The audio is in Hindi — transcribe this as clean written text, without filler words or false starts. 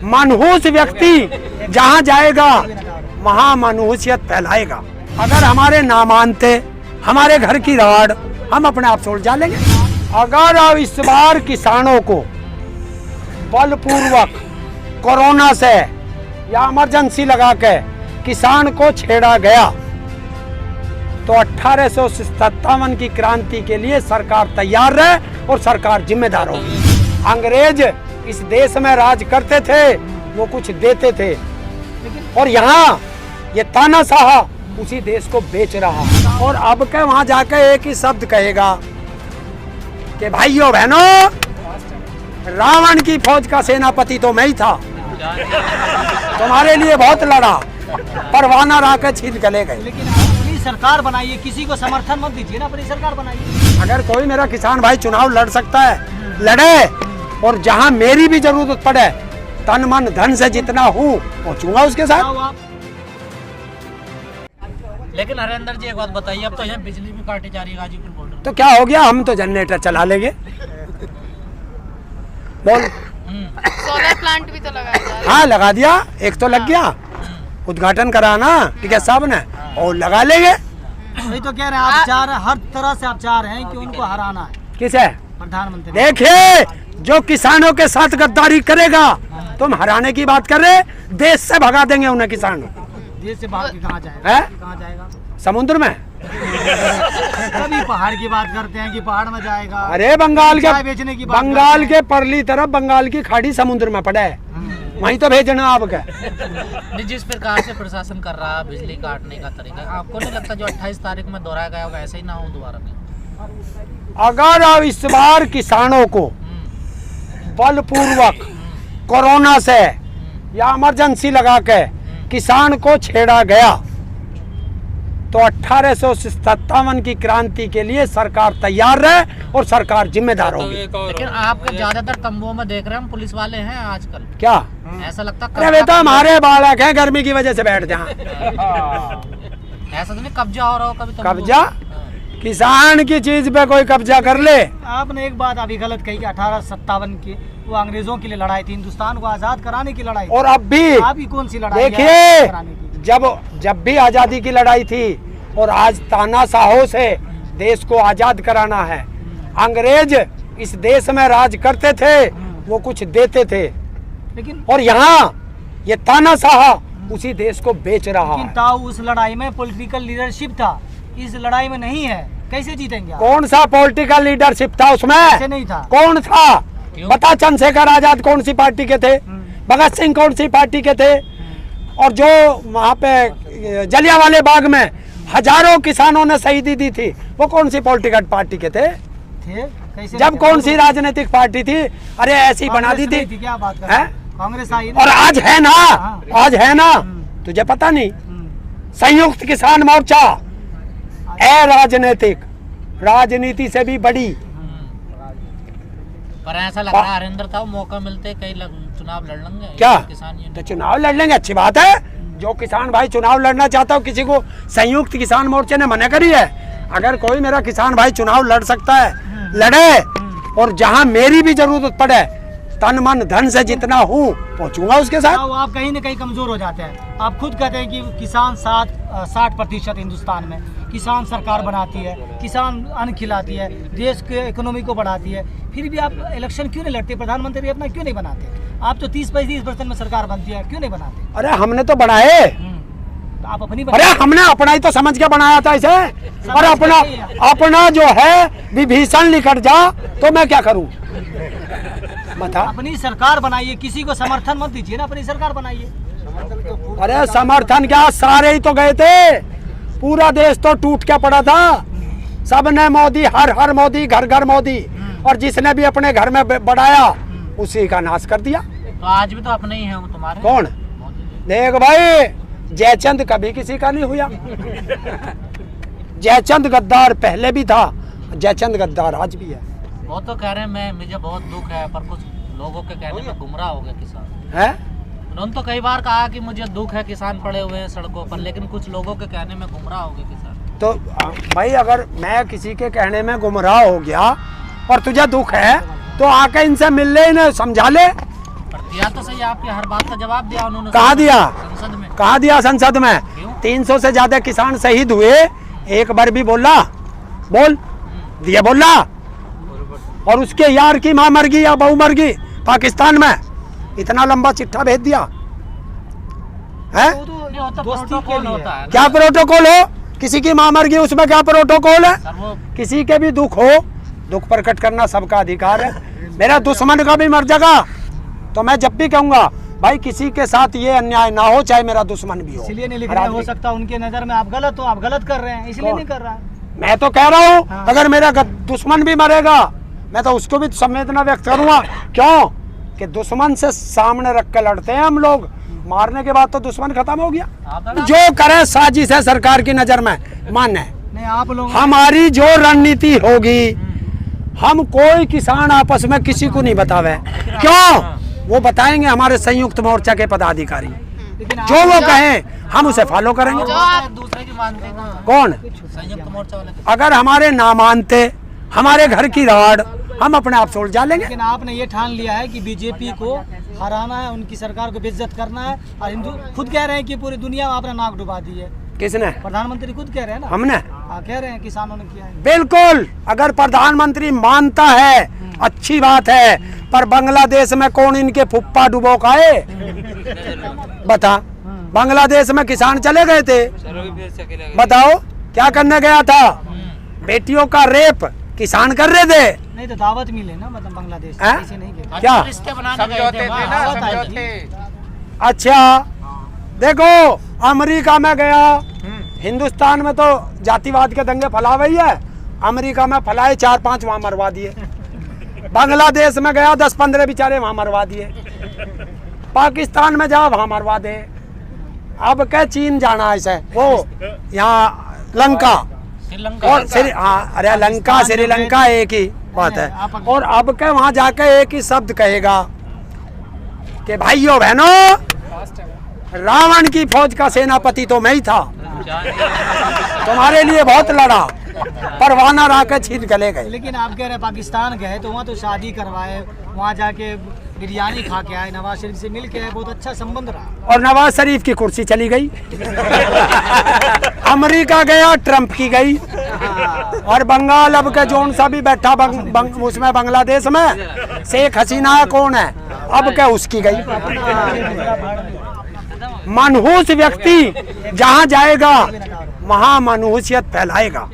मनहूस व्यक्ति जहाँ जाएगा वहाँ मनहूसियत फैलाएगा। अगर हमारे ना मानते, हमारे घर की राड़ हम अपने आप सोच डालेंगे। अगर अब इस बार किसानों को बलपूर्वक कोरोना से या इमरजेंसी लगा के किसान को छेड़ा गया तो 1857 की क्रांति के लिए सरकार तैयार रहे और सरकार जिम्मेदार होगी। अंग्रेज इस देश में राज करते थे, वो कुछ देते थे, और यहाँ ये तानाशाह उसी देश को बेच रहा। और अब के वहाँ जाके एक ही शब्द कहेगा कि भाइयों बहनों, रावण की फौज का सेनापति तो मैं ही था, तुम्हारे लिए बहुत लड़ा, परवाना रहा के छीन चले गए। लेकिन अपनी सरकार बनाइए, किसी को समर्थन मत दीजिए ना, अपनी सरकार बनाइए। अगर कोई मेरा किसान भाई चुनाव लड़ सकता है, लड़े, और जहां मेरी भी जरूरत पड़े तन मन धन से जितना हूँ पहुँचूंगा उसके साथ। लेकिन हरेंद्र जी एक बात बताइए, अब तो यहाँ बिजली भी काटी जा रही है गाजीपुर बॉर्डर, तो क्या हो गया, हम तो जनरेटर चला लेंगे। बोल। सोलर प्लांट भी तो लगाया जा रहा है। हाँ लगा दिया, एक तो लग गया, उद्घाटन कराना ठीक है साहब ने, और लगा लेंगे। वही तो कह रहे हैं आप, चाह रहे हर तरह से आप चाह रहे हैं कि उनको हराना है। किसे? प्रधानमंत्री। देखिए, जो किसानों के साथ गद्दारी करेगा, तुम हराने की बात कर रहे, देश से भगा देंगे उन्हें किसान। देश से भाग के कहाँ जाएगा? कहाँ जाएगा? समुद्र में। कभी पहाड़ की बात करते हैं कि पहाड़ में जाएगा। अरे बंगाल बेचने की बात, बंगाल के परली तरफ बंगाल की खाड़ी समुद्र में पड़ा है, वहीं तो भेजना आपका। जिस प्रकार से प्रशासन कर रहा है बिजली काटने का तरीका, आपको नहीं लगता जो 28 तारीख में दोहराया गया होगा ऐसे ही ना हो दोबारा में? अगर अब इस बार किसानों को बलपूर्वक कोरोना से या इमरजेंसी लगा के किसान को छेड़ा गया तो 1857 की क्रांति के लिए सरकार तैयार रहे और सरकार जिम्मेदार होगी। लेकिन आपके ज्यादातर तंबुओं में देख रहे हैं हम पुलिस वाले हैं आजकल, क्या ऐसा लगता? अरे बेटा, हमारे बालक हैं, गर्मी की वजह से बैठ जाए। ऐसा तो नहीं कब्जा हो रहा हो कभी? कब्जा? किसान की चीज पे कोई कब्जा कर ले? आपने एक बात अभी गलत कही कि 1857 की वो अंग्रेजों के लिए लड़ाई थी, हिंदुस्तान को आजाद कराने की लड़ाई। और अब भी आपकी कौन सी लड़ाई? देखिए, जब भी आजादी की लड़ाई थी और आज तानाशाहों से देश को आजाद कराना है। अंग्रेज इस देश में राज करते थे, वो कुछ देते थे, लेकिन और यहाँ ये तानाशाह उसी देश को बेच रहा है। ताऊ उस लड़ाई में पॉलिटिकल लीडरशिप था, इस लड़ाई में नहीं है, कैसे जीतेंगे आप? कौन सा पॉलिटिकल लीडरशिप था उसमें? ऐसे नहीं था। कौन था? बता। चंद्रशेखर आजाद कौन सी पार्टी के थे? भगत सिंह कौन सी पार्टी के थे? और जो वहाँ पे जलियांवाले बाग में हजारों किसानों ने शहीदी दी थी, वो कौन सी पॉलिटिकल पार्टी के थे? कैसे? जब कौन सी राजनीतिक पार्टी थी? अरे ऐसी बना दी थी। क्या बात कर रहे हैं? कांग्रेस आई और आज है ना, आज है ना, तुझे पता नहीं? संयुक्त किसान मोर्चा राजनीतिक, राजनीति से भी बड़ी। पर ऐसा लग रहा है हरेंद्र था, मौका मिलते कई चुनाव लड़ लेंगे क्या? किसान तो चुनाव लड़ लेंगे, अच्छी बात है। जो किसान भाई चुनाव लड़ना चाहता हो, किसी को संयुक्त किसान मोर्चे ने मना करी है। अगर कोई मेरा किसान भाई चुनाव लड़ सकता है, लड़े, और जहां मेरी भी जरूरत पड़े तन मन धन से जितना हूँ पहुँचूंगा उसके साथ। आप कहीं न कहीं कमजोर हो जाते हैं। आप खुद कहते हैं कि किसान 60% हिंदुस्तान में किसान सरकार बनाती है, किसान अन्न खिलाती है, देश के इकोनॉमी को बढ़ाती है, फिर भी आप इलेक्शन क्यों नहीं लड़ते? प्रधानमंत्री अपना क्यों नहीं बनाते? आप तो 30-35% में सरकार बनती है, क्यों नहीं बनाते? अरे हमने तो बनाए, तो आप अपनी अरे हमने अपना ही तो समझ के बनाया था इसे। और अपना जो है विभीषण निकट जा तो मैं क्या करूं? बता। अपनी सरकार बनाइए, किसी को समर्थन मत दीजिए ना, अपनी सरकार बनाइए। अरे समर्थन क्या, सारे ही तो गए थे, पूरा देश तो टूट के पड़ा था। सबने मोदी, हर मोदी, घर घर मोदी, और जिसने भी अपने घर में बढ़ाया उसी का नाश कर दिया। तो आज भी तो अपने ही हैं वो तुम्हारे। कौन? देख भाई, जयचंद कभी किसी का नहीं हुआ। जयचंद गद्दार पहले भी था, जयचंद गद्दार आज भी है। वो तो कह रहे हैं मुझे बहुत दुख है, पर कुछ लोगों के कहने में गुमराह हो गए किसान है। उन्होंने तो कई बार कहा कि मुझे दुख है, किसान पड़े हुए हैं सड़कों पर, लेकिन कुछ लोगों के कहने में गुमराह हो गए किसान। तो भाई, अगर मैं किसी के कहने में गुमराह हो गया और तुझे दुख है तो आके इनसे मिल ले, इन्हें समझा ले। दिया तो सही, आपकी हर बात का जवाब दिया उन्होंने। कहाँ दिया? संसद में। कहाँ दिया संसद में? 300 से ज्यादा किसान शहीद हुए, एक बार भी बोला? बोल दिया, बोला? और उसके यार की माँ मर गई या बहू मर गई पाकिस्तान में, इतना लंबा चिट्ठा भेज दिया है? वो तो नहीं, वो तो दोस्ती के प्रोटोकॉल लिए होता है। क्या प्रोटोकॉल हो? किसी की माँ मर गई उसमें क्या प्रोटोकॉल है? सर वो किसी के भी दुख हो, दुख प्रकट करना सबका अधिकार है। मेरा दुश्मन का भी मर जाएगा तो मैं जब भी कहूंगा भाई किसी के साथ ये अन्याय ना हो, चाहे मेरा दुश्मन भी हो। इसलिए नहीं लिख रहे हैं, हो सकता उनके नज़र में आप गलत हो, आप गलत कर रहे हैं इसलिए कौन? नहीं कर रहा है। मैं तो कह रहा हूँ हाँ। अगर मेरा दुश्मन भी मरेगा मैं तो उसको भी संवेदना व्यक्त करूंगा। क्यों कि दुश्मन से सामने रख के लड़ते हैं हम लोग, मारने के बाद तो दुश्मन खत्म हो गया। आप जो करे साजिश है सरकार की नजर में, मान्य नहीं आप लोग हमारी जो रणनीति होगी, हम कोई किसान आपस में किसी को नहीं बतावे। क्यों? वो बताएंगे हमारे संयुक्त मोर्चा के पदाधिकारी, लेकिन जो वो कहें हम उसे फॉलो करेंगे। जो आप दूसरे की मानते हैं ना, कौन? संयुक्त मोर्चा वाले। अगर हमारे ना मानते, हमारे घर की राड़ हम अपने आप से उलझा लेंगे। लेकिन आपने ये ठान लिया है कि बीजेपी को हराना है, उनकी सरकार को बेइज्जत करना है, और हिंदू खुद कह रहे हैं कि पूरी दुनिया में आपने नाक डुबा दी है। किसने? प्रधानमंत्री खुद कह रहे हैं ना, हमने। कह रहे हैं किसानों ने किया है। बिल्कुल, अगर प्रधानमंत्री मानता है अच्छी बात है, पर बांग्लादेश में कौन इनके फुप्पा डुबो खाए? बता, बांग्लादेश में किसान चले गए थे, बताओ क्या करने गया था? बेटियों का रेप किसान कर रहे थे। नहीं तो दावत मिले ना, मतलब बांग्लादेश से, हैं? ऐसे नहीं गए। क्या? रिश्ते बनाने गए थे वहाँ। दावत आई थी। अच्छा देखो, अमेरिका में गया, हिंदुस्तान में तो जातिवाद के दंगे फैलावे ही है, अमेरिका में फैलाए 4-5 वहां मरवा दिए। बांग्लादेश में गया 10-15 बेचारे वहां मरवा दिए। पाकिस्तान में जाओ वहां मरवा दे। अब क्या चीन जाना ऐसे, वो यहाँ लंका श्रीलंका और हाँ, अरे लंका श्रीलंका एक ही बात है। और अब के वहां जाके एक ही शब्द कहेगा कि भाइयों बहनों, रावण की फौज का सेनापति तो मैं ही था, तुम्हारे लिए बहुत लड़ा, पर वानर आके छीन के ले गए। लेकिन आप कह रहे हैं पाकिस्तान गए तो वहाँ तो शादी करवाए, वहाँ जाके बिरयानी खा के आए, नवाज शरीफ से मिल के आए, बहुत अच्छा संबंध रहा। और नवाज शरीफ की कुर्सी चली गई। अमेरिका गया, ट्रंप की गई। और बंगाल अब के जोन सा भी बैठा उसमें बांग्लादेश में, शेख हसीना कौन है अब क्या उसकी गई। मनहूस व्यक्ति जहाँ जाएगा वहाँ मनहूसियत फैलाएगा।